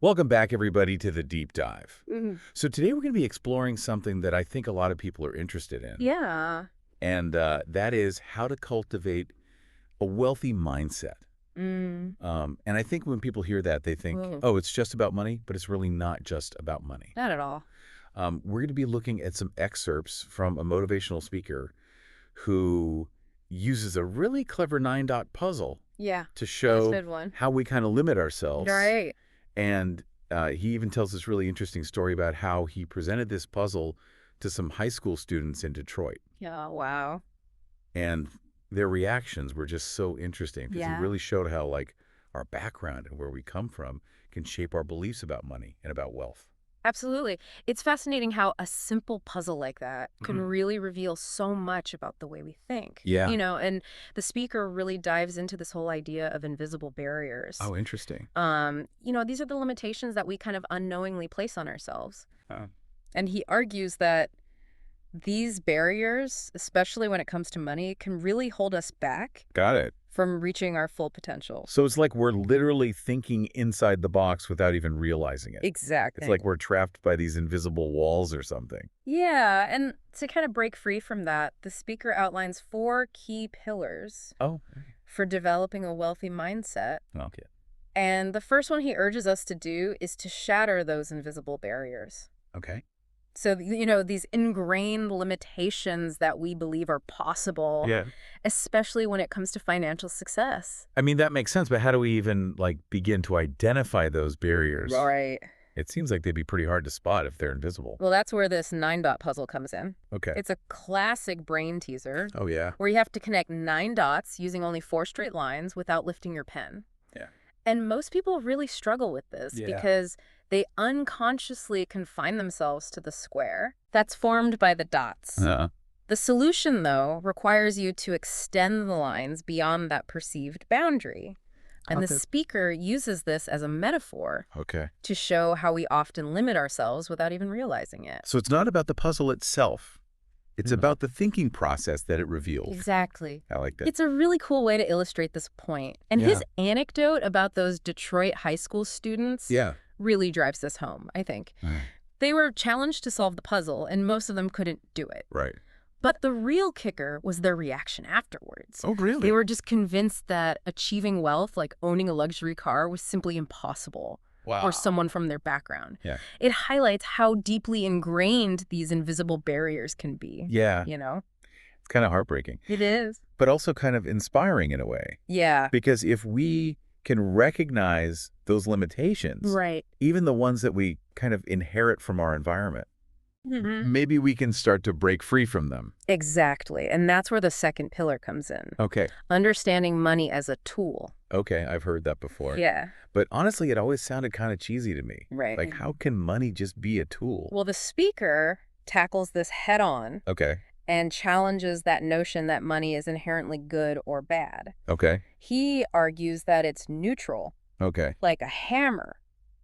Welcome back, everybody, to the deep dive. Mhm. So today we're going to be exploring something that I think a lot of people are interested in, Yeah. and that is how to cultivate a wealthy mindset. Mm. And I think when people hear that, they think, Whoa. oh, it's just about money, but it's really not just about money. Not at all. We're going to be looking at some excerpts from a motivational speaker who uses a really clever nine-dot puzzle Yeah. to That's a show good one. how we kind of limit ourselves. Right. And he even tells this really interesting story about how he presented this puzzle to some high school students in Detroit. Yeah. Wow. And their reactions were just so interesting because he Yeah. really showed how, like, our background and where we come from can shape our beliefs about money and about wealth. Absolutely. It's fascinating how a simple puzzle like that can Mhm. really reveal so much about the way we think. Yeah. And the speaker really dives into this whole idea of invisible barriers. Oh, interesting. These are the limitations that we kind of unknowingly place on ourselves. Oh. And he argues that these barriers, especially when it comes to money, can really hold us back Got it. from reaching our full potential. So it's like we're literally thinking inside the box without even realizing it. It's Exactly. like we're trapped by these invisible walls or something. Yeah, and to kind of break free from that, the speaker outlines 4 key pillars Oh, for developing a wealthy mindset. okay. And the first one he urges us to do is to shatter those invisible barriers. Okay. So, these ingrained limitations that we believe are possible, Yeah. especially when it comes to financial success. I mean, that makes sense, but how do we even, like, begin to identify those barriers? Right. It seems like they'd be pretty hard to spot if they're invisible. Well, that's where this 9-dot puzzle comes in. Okay. It's a classic brain teaser Oh, yeah. where you have to connect 9 dots using only 4 straight lines without lifting your pen. Yeah. And most people really struggle with this Yeah. because they unconsciously confine themselves to the square that's formed by the dots. The solution, though, requires you to extend the lines beyond that perceived boundary. And the Okay. speaker uses this as a metaphor Okay. to show how we often limit ourselves without even realizing it. So it's not about the puzzle itself. It's Mhm. about the thinking process that it reveals. Exactly. I like that. It's a really cool way to illustrate this point. And his anecdote about those Detroit high school students Yeah. really drives this home, I think. They were challenged to solve the puzzle, and most of them couldn't do it. Right. But the real kicker was their reaction afterwards. Oh, really? They were just convinced that achieving wealth, like owning a luxury car, was simply impossible Wow. for someone from their background. Yeah. It highlights how deeply ingrained these invisible barriers can be. Yeah. It's kind of heartbreaking, It is. but also kind of inspiring in a way. Yeah. Because if we can recognize those limitations, Right. even the ones that we kind of inherit from our environment, Mm-hmm. maybe we can start to break free from them. Exactly. And that's where the second pillar comes in. Okay. Understanding money as a tool. Okay, I've heard that before. Yeah. But honestly, it always sounded kind of cheesy to me. Right. Like, how can money just be a tool? Well, the speaker tackles this head on Okay. and challenges that notion that money is inherently good or bad. Okay. He argues that it's neutral, Okay. like a hammer.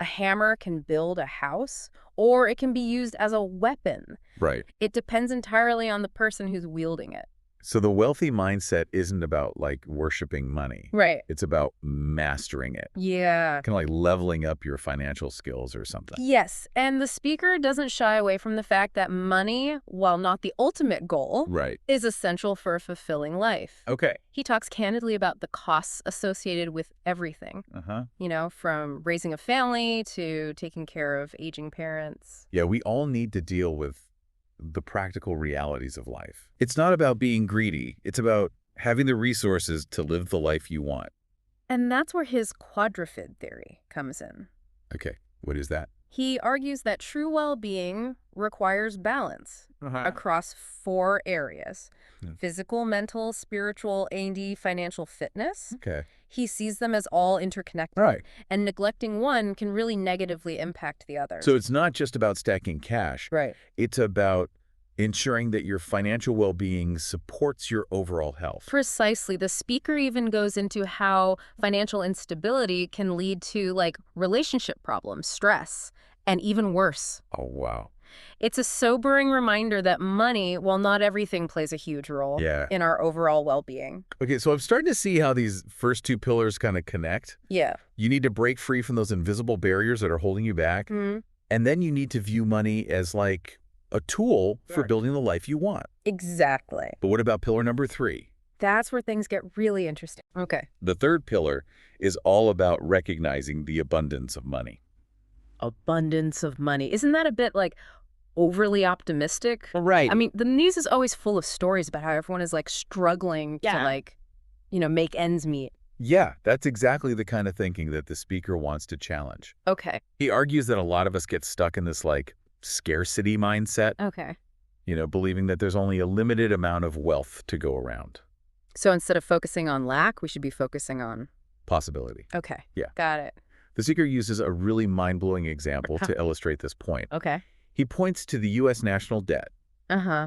A hammer can build a house, or it can be used as a weapon. Right. It depends entirely on the person who's wielding it. So the wealthy mindset isn't about, like, worshiping money. Right. It's about mastering it. Yeah. Kind of like leveling up your financial skills or something. Yes, and the speaker doesn't shy away from the fact that money, while not the ultimate goal, Right. is essential for a fulfilling life. Okay. He talks candidly about the costs associated with everything, Uh-huh. from raising a family to taking care of aging parents. Yeah, we all need to deal with the practical realities of life. It's not about being greedy. It's about having the resources to live the life you want. And that's where his quadruped theory comes in. Okay. What is that? He argues that true well-being requires balance across 4 areas: physical, mental, spiritual, and financial fitness. Okay. He sees them as all interconnected. Right. And neglecting one can really negatively impact the other. So it's not just about stacking cash. Right. It's about ensuring that your financial well-being supports your overall health. Precisely. The speaker even goes into how financial instability can lead to, like, relationship problems, stress, and even worse. Oh, wow. It's a sobering reminder that money, while not everything, plays a huge role in our overall well-being. Okay, so I'm starting to see how these first two pillars kind of connect. Yeah. You need to break free from those invisible barriers that are holding you back. And then you need to view money as like a tool for building the life you want. Exactly. But what about pillar number 3? That's where things get really interesting. Okay. The third pillar is all about recognizing the abundance of money. Abundance of money. Isn't that a bit like overly optimistic? Right. I mean, the news is always full of stories about how everyone is like struggling to like, make ends meet. Yeah, that's exactly the kind of thinking that the speaker wants to challenge. Okay. He argues that a lot of us get stuck in this like scarcity mindset. Okay. Believing that there's only a limited amount of wealth to go around. So instead of focusing on lack, we should be focusing on Possibility. Okay. Yeah. Got it. The speaker uses a really mind-blowing example to illustrate this point. Okay. He points to the U.S. national debt,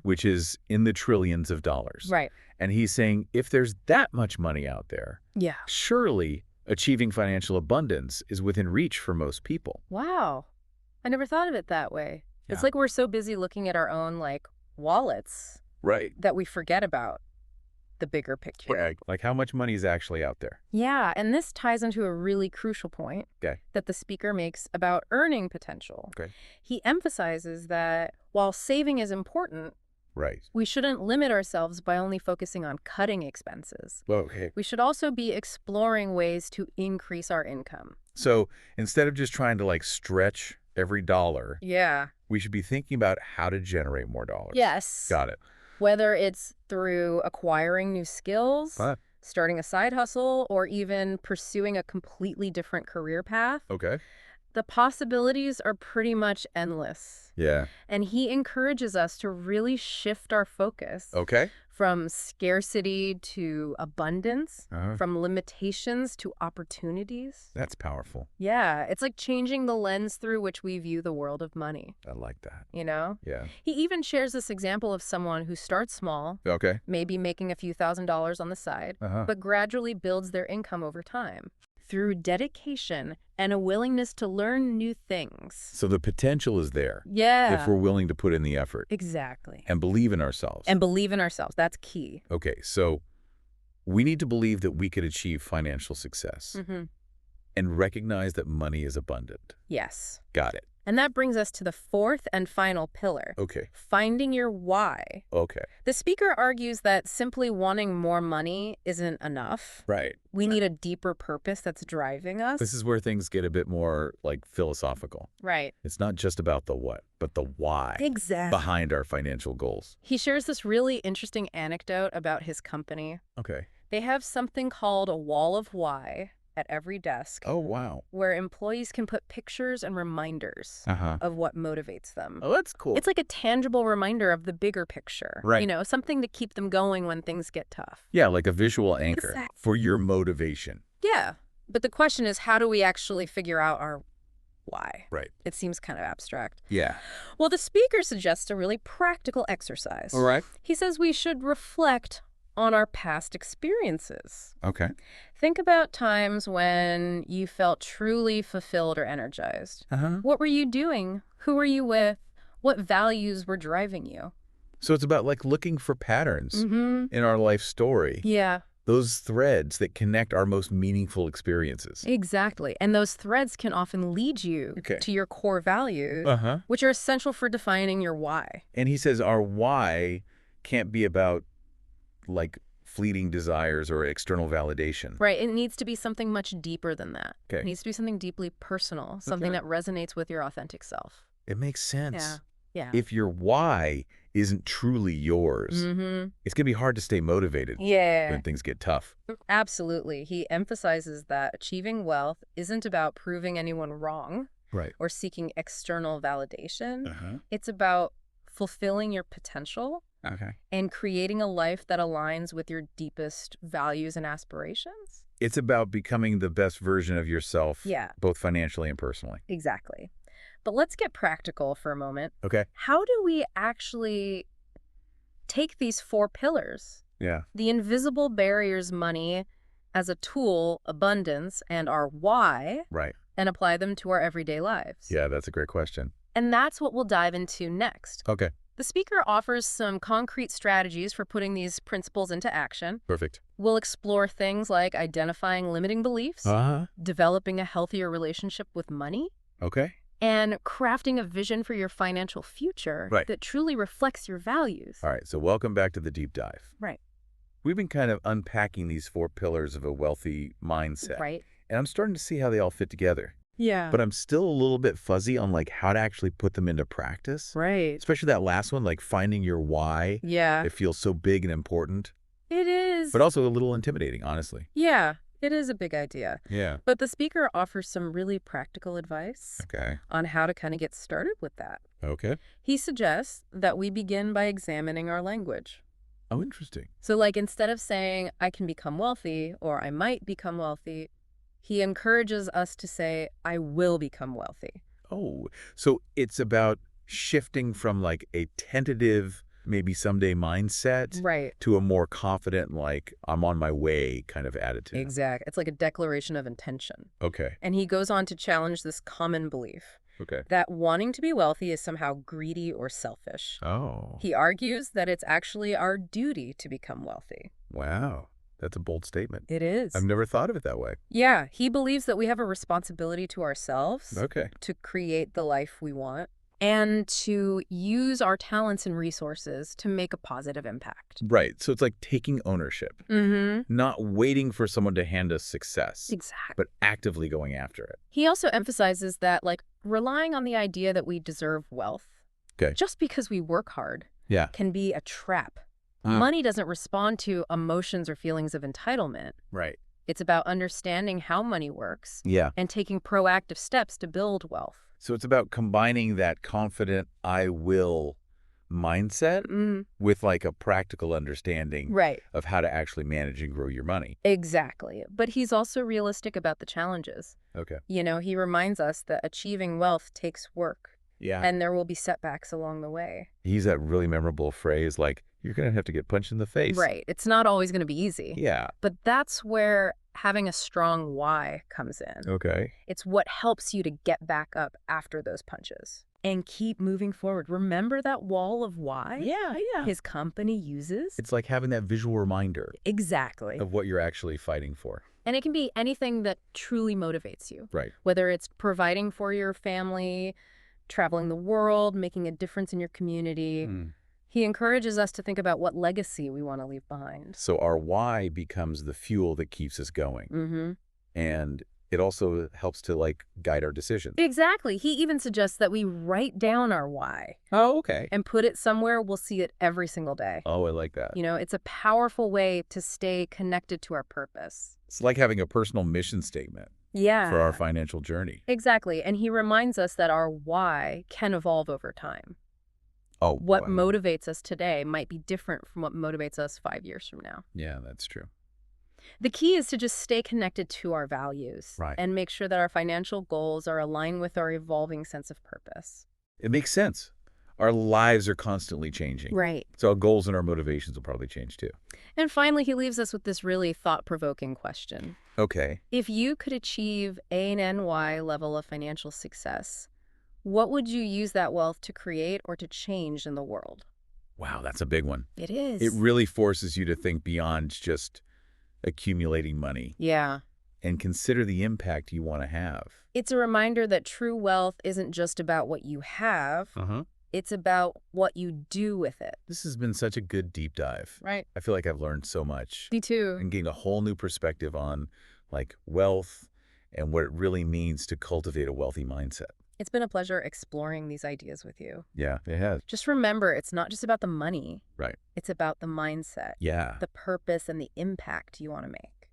which is in the trillions of dollars. Right. And he's saying if there's that much money out there, surely achieving financial abundance is within reach for most people. Wow. I never thought of it that way. Yeah. It's like we're so busy looking at our own like wallets that we forget about the bigger picture. Yeah, like how much money is actually out there. Yeah, and this ties into a really crucial point that the speaker makes about earning potential. He emphasizes that while saving is important, we shouldn't limit ourselves by only focusing on cutting expenses. We should also be exploring ways to increase our income. So instead of just trying to like stretch every dollar, we should be thinking about how to generate more dollars. Yes. Got it. Whether it's through acquiring new skills, starting a side hustle, or even pursuing a completely different career path. The possibilities are pretty much endless. Yeah. And he encourages us to really shift our focus from scarcity to abundance, from limitations to opportunities. That's powerful. Yeah, it's like changing the lens through which we view the world of money. I like that. Yeah. He even shares this example of someone who starts small, maybe making a few $1,000s on the side, but gradually builds their income over time through dedication and a willingness to learn new things. So the potential is there. Yeah. If we're willing to put in the effort. Exactly. And believe in ourselves. And believe in ourselves. That's key. Okay, so we need to believe that we could achieve financial success and recognize that money is abundant. Yes. Got it. And that brings us to the fourth and final pillar. Finding your why. The speaker argues that simply wanting more money isn't enough. We need a deeper purpose that's driving us. This is where things get a bit more like philosophical. It's not just about the what, but the why behind our financial goals. He shares this really interesting anecdote about his company. They have something called a wall of why at every desk. Oh, wow. Where employees can put pictures and reminders of what motivates them. Oh, that's cool. It's like a tangible reminder of the bigger picture. Something to keep them going when things get tough. Yeah, like a visual anchor for your motivation. Yeah. But the question is, how do we actually figure out our why? It seems kind of abstract. Yeah. Well, the speaker suggests a really practical exercise. He says we should reflect on our past experiences. Think about times when you felt truly fulfilled or energized. What were you doing? Who were you with? What values were driving you? So it's about like looking for patterns in our life story. Yeah. Those threads that connect our most meaningful experiences. Exactly. And those threads can often lead you to your core values, which are essential for defining your why. And he says our why can't be about like fleeting desires or external validation. It needs to be something much deeper than that. It needs to be something deeply personal, something that resonates with your authentic self. It makes sense. Yeah. If your why isn't truly yours, it's going to be hard to stay motivated when things get tough. Absolutely. He emphasizes that achieving wealth isn't about proving anyone wrong or seeking external validation. It's about fulfilling your potential and creating a life that aligns with your deepest values and aspirations. It's about becoming the best version of yourself, both financially and personally. Exactly. But let's get practical for a moment. How do we actually take these 4 pillars, the invisible barriers, money as a tool, abundance, and our why, and apply them to our everyday lives? Yeah, that's a great question. And that's what we'll dive into next. Okay. The speaker offers some concrete strategies for putting these principles into action. Perfect. We'll explore things like identifying limiting beliefs, developing a healthier relationship with money, Okay. and crafting a vision for your financial future that truly reflects your values. All right, so welcome back to the deep dive. Right. We've been kind of unpacking these 4 pillars of a wealthy mindset. Right. And I'm starting to see how they all fit together. Yeah. But I'm still a little bit fuzzy on like how to actually put them into practice. Right. Especially that last one, like finding your why. Yeah. It feels so big and important. It is. But also a little intimidating, honestly. Yeah, it is a big idea. Yeah. But the speaker offers some really practical advice on how to kind of get started with that. Okay. He suggests that we begin by examining our language. Oh, interesting. So like instead of saying, I can become wealthy or I might become wealthy, he encourages us to say, I will become wealthy. Oh, so it's about shifting from like a tentative, maybe someday mindset to a more confident, like I'm on my way kind of attitude. Exactly. It's like a declaration of intention. Okay. And he goes on to challenge this common belief that wanting to be wealthy is somehow greedy or selfish. Oh. He argues that it's actually our duty to become wealthy. Wow. That's a bold statement. It is. I've never thought of it that way. Yeah. He believes that we have a responsibility to ourselves to create the life we want and to use our talents and resources to make a positive impact. Right. So it's like taking ownership, not waiting for someone to hand us success, but actively going after it. He also emphasizes that, like, relying on the idea that we deserve wealth just because we work hard can be a trap. Money doesn't respond to emotions or feelings of entitlement. Right. It's about understanding how money works and taking proactive steps to build wealth. So it's about combining that confident I will mindset with like a practical understanding of how to actually manage and grow your money. Exactly. But he's also realistic about the challenges. Okay. You know, he reminds us that achieving wealth takes work. Yeah. And there will be setbacks along the way. He's that really memorable phrase like, you're going to have to get punched in the face. Right. It's not always going to be easy. Yeah. But that's where having a strong why comes in. Okay. It's what helps you to get back up after those punches and keep moving forward. Remember that wall of why his company uses? It's like having that visual reminder. Exactly. Of what you're actually fighting for. And it can be anything that truly motivates you. Right. Whether it's providing for your family, traveling the world, making a difference in your community. He encourages us to think about what legacy we want to leave behind. So our why becomes the fuel that keeps us going. And it also helps to like guide our decisions. Exactly. He even suggests that we write down our why. Oh, okay. And put it somewhere we'll see it every single day. Oh, I like that. You know, it's a powerful way to stay connected to our purpose. It's like having a personal mission statement. For our financial journey. Exactly. And he reminds us that our why can evolve over time. Oh, what motivates us today might be different from what motivates us 5 years from now. Yeah, that's true. The key is to just stay connected to our values and make sure that our financial goals are aligned with our evolving sense of purpose. It makes sense. Our lives are constantly changing. Right. So our goals and our motivations will probably change too. And finally, he leaves us with this really thought-provoking question. Okay. If you could achieve A and Y level of financial success, what would you use that wealth to create or to change in the world? Wow, that's a big one. It is. It really forces you to think beyond just accumulating money. Yeah. And consider the impact you want to have. It's a reminder that true wealth isn't just about what you have. It's about what you do with it. This has been such a good deep dive. Right. I feel like I've learned so much. Me too. And gained a whole new perspective on like wealth and what it really means to cultivate a wealthy mindset. It's been a pleasure exploring these ideas with you. Yeah, it has. Just remember, it's not just about the money. Right. It's about the mindset. Yeah. The purpose and the impact you want to make.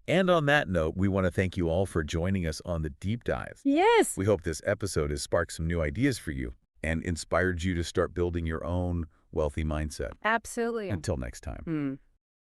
And on that note, we want to thank you all for joining us on the deep dive. Yes. We hope this episode has sparked some new ideas for you and inspired you to start building your own wealthy mindset. Absolutely. Until next time.